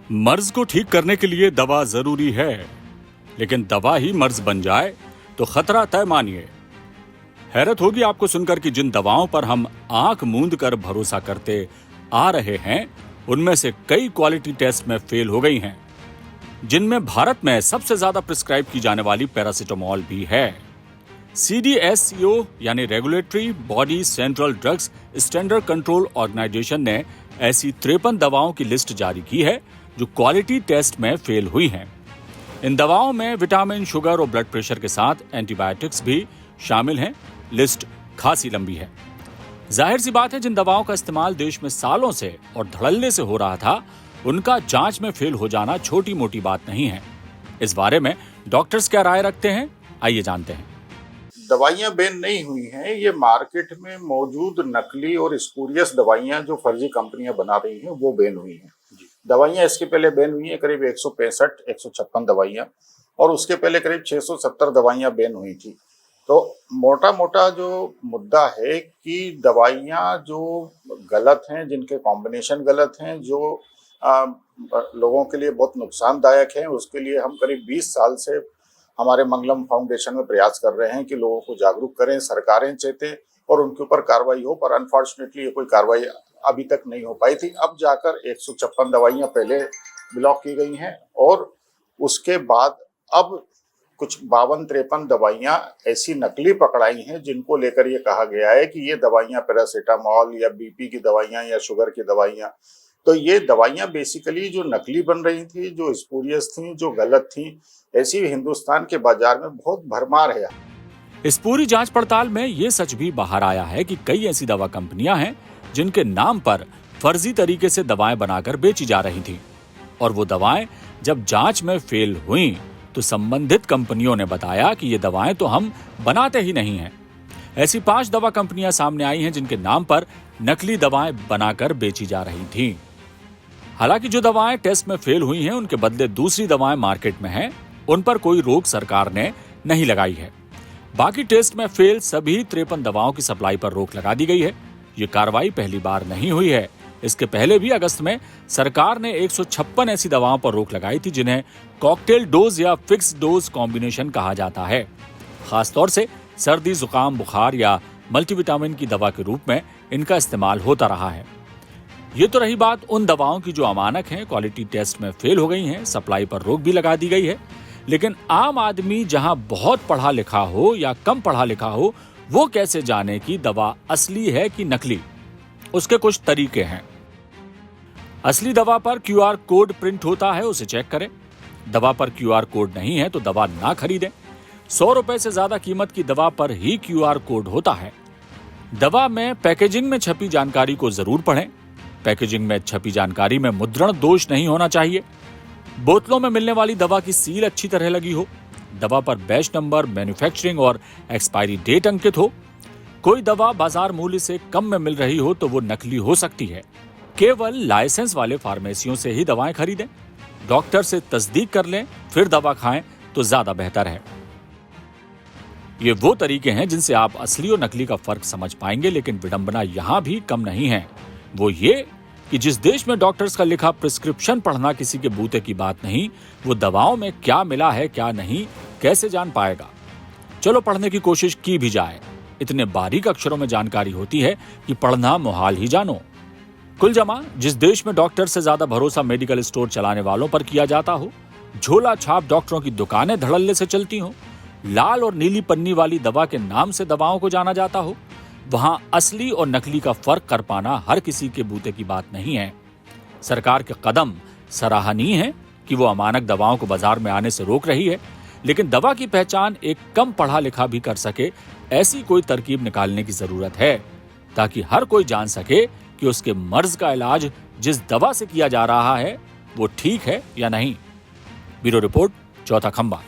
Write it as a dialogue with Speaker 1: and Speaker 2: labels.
Speaker 1: मर्ज को ठीक करने के लिए दवा जरूरी है, लेकिन दवा ही मर्ज बन जाए तो खतरा तय मानिए। हैरत होगी आपको सुनकर कि जिन दवाओं पर हम आंख मूंद कर भरोसा करते आ रहे हैं, उनमें से कई क्वालिटी टेस्ट में फेल हो गई हैं, जिनमें भारत में सबसे ज्यादा प्रिस्क्राइब की जाने वाली पैरासिटामोल भी है। CDSCO यानी regulatory body central drugs standard control organisation ने ऐसी 53 दवाओं की लिस्ट जारी की है जो क्वालिटी टेस्ट में फेल हुई हैं। इन दवाओं में विटामिन, शुगर और ब्लड प्रेशर के साथ एंटीबायोटिक्स भी शामिल हैं। लिस्ट खासी लंबी है। जाहिर सी बात है, जिन दवाओं का इस्तेमाल देश में सालों से और धड़ल्ले से हो रहा था, उनका जांच में फेल हो जाना छोटी मोटी बात नहीं है। इस बारे में डॉक्टर्स क्या राय रखते हैं, आइए जानते हैं।
Speaker 2: दवाइयां बैन नहीं हुई हैं, ये मार्केट में मौजूद नकली और स्पूरियस दवाइयां जो फर्जी कंपनियां बना रही हैं वो बैन हुई हैं। दवाइयां इसके पहले बैन हुई हैं करीब 165-156 दवाइयां, और उसके पहले करीब 670 दवाइयां बैन हुई थी। तो मोटा मोटा जो मुद्दा है कि दवाइयां जो गलत हैं, जिनके कॉम्बिनेशन गलत हैं, जो लोगों के लिए बहुत नुकसानदायक हैं, उसके लिए हम करीब 20 साल से हमारे मंगलम फाउंडेशन में प्रयास कर रहे हैं कि लोगों को जागरूक करें, सरकारें चेतें और उनके ऊपर कार्रवाई हो। पर अनफॉर्चुनेटली ये कोई कार्रवाई अभी तक नहीं हो पाई थी। अब जाकर 156 दवाइयां पहले ब्लॉक की गई हैं, और उसके बाद अब कुछ 52-53 दवाइयां ऐसी नकली पकड़ाई हैं जिनको लेकर ये कहा गया है कि ये दवाइयां पैरासिटामोल या BP की दवाइयां या शुगर की दवाइयां। तो ये दवाइयां बेसिकली जो नकली बन रही थी, जो स्पूरियस थी, जो गलत थी, ऐसी हिंदुस्तान के बाजार में बहुत भरमार है।
Speaker 1: इस पूरी जांच पड़ताल में ये सच भी बाहर आया है कि कई ऐसी दवा कंपनियां हैं जिनके नाम पर फर्जी तरीके से दवाएं बनाकर बेची जा रही थी, और वो दवाएं जब जांच में फेल हुई तो संबंधित कंपनियों ने बताया कि ये दवाएं तो हम बनाते ही नहीं हैं। ऐसी 5 दवा कंपनियां सामने आई हैं जिनके नाम पर नकली दवाएं बनाकर बेची जा रही थीं। हालांकि जो दवाएं टेस्ट में फेल हुई हैं, उनके बदले दूसरी दवाएं मार्केट में हैं, उन पर कोई रोक सरकार ने नहीं लगाई है। बाकी टेस्ट में फेल सभी 53 दवाओं की सप्लाई पर रोक लगा दी गई है। ये कार्रवाई पहली बार नहीं हुई है। इसके पहले भी अगस्त में सरकार ने 156 ऐसी दवाओं पर रोक लगाई थी जिन्हें कॉकटेल डोज या फिक्स डोज कॉम्बिनेशन कहा जाता है। खासतौर से सर्दी, जुकाम, बुखार या मल्टीविटामिन की दवा के रूप में इनका इस्तेमाल होता रहा है। ये तो रही बात उन दवाओं की जो अमानक हैं, क्वालिटी टेस्ट में फेल हो गई हैं, सप्लाई पर रोक भी लगा दी गई है। लेकिन आम आदमी जहां बहुत पढ़ा लिखा हो या कम पढ़ा लिखा हो, वो कैसे जाने कि दवा असली है कि नकली? उसके कुछ तरीके हैं। असली दवा पर QR कोड प्रिंट होता है, उसे चेक करें। दवा पर QR कोड नहीं है तो दवा ना खरीदें। 100 रुपए से ज्यादा कीमत की दवा पर ही QR कोड होता है। दवा में पैकेजिंग में छपी जानकारी को जरूर पढ़ें। पैकेजिंग में छपी जानकारी में मुद्रण दोष नहीं होना चाहिए। बोतलों में मिलने वाली दवा की सील अच्छी तरह लगी हो। दवा पर बैच नंबर, मैन्युफैक्चरिंग और एक्सपायरी डेट अंकित हो। कोई दवा बाजार मूल्य से कम में मिल रही हो तो वो नकली हो सकती है। केवल लाइसेंस वाले फार्मेसियों से ही दवाएं खरीदें। डॉक्टर से तस्दीक कर लें, फिर दवा खाएं तो ज्यादा बेहतर है। ये वो तरीके हैं जिनसे आप असली और नकली का फर्क समझ पाएंगे। लेकिन विडंबना यहां भी कम नहीं है। वो ये कि जिस देश में डॉक्टर्स का लिखा प्रिस्क्रिप्शन पढ़ना किसी के बूते की बात नहीं, वो दवाओं में क्या मिला है क्या नहीं कैसे जान पाएगा? चलो पढ़ने की कोशिश की भी जाए। इतने बारीक अक्षरों में जानकारी होती है कि पढ़ना मुहाल ही जानो। कुल जमा, जिस देश में डॉक्टर से ज्यादा भरोसा मेडिकल स्टोर चलाने वालों पर किया जाता हो, झोला छाप डॉक्टरों की दुकानें धड़ल्ले से चलती हो, लाल और नीली पन्नी वाली दवा के नाम से दवाओं को जाना जाता हो, वहां असली और नकली का फर्क कर पाना हर किसी के बूते की बात नहीं है। सरकार के कदम सराहनीय है कि वो अमानक दवाओं को बाजार में आने से रोक रही है, लेकिन दवा की पहचान एक कम पढ़ा लिखा भी कर सके, ऐसी कोई तरकीब निकालने की जरूरत है, ताकि हर कोई जान सके कि उसके मर्ज का इलाज जिस दवा से किया जा रहा है वो ठीक है या नहीं। ब्यूरो रिपोर्ट, चौथा खंबा।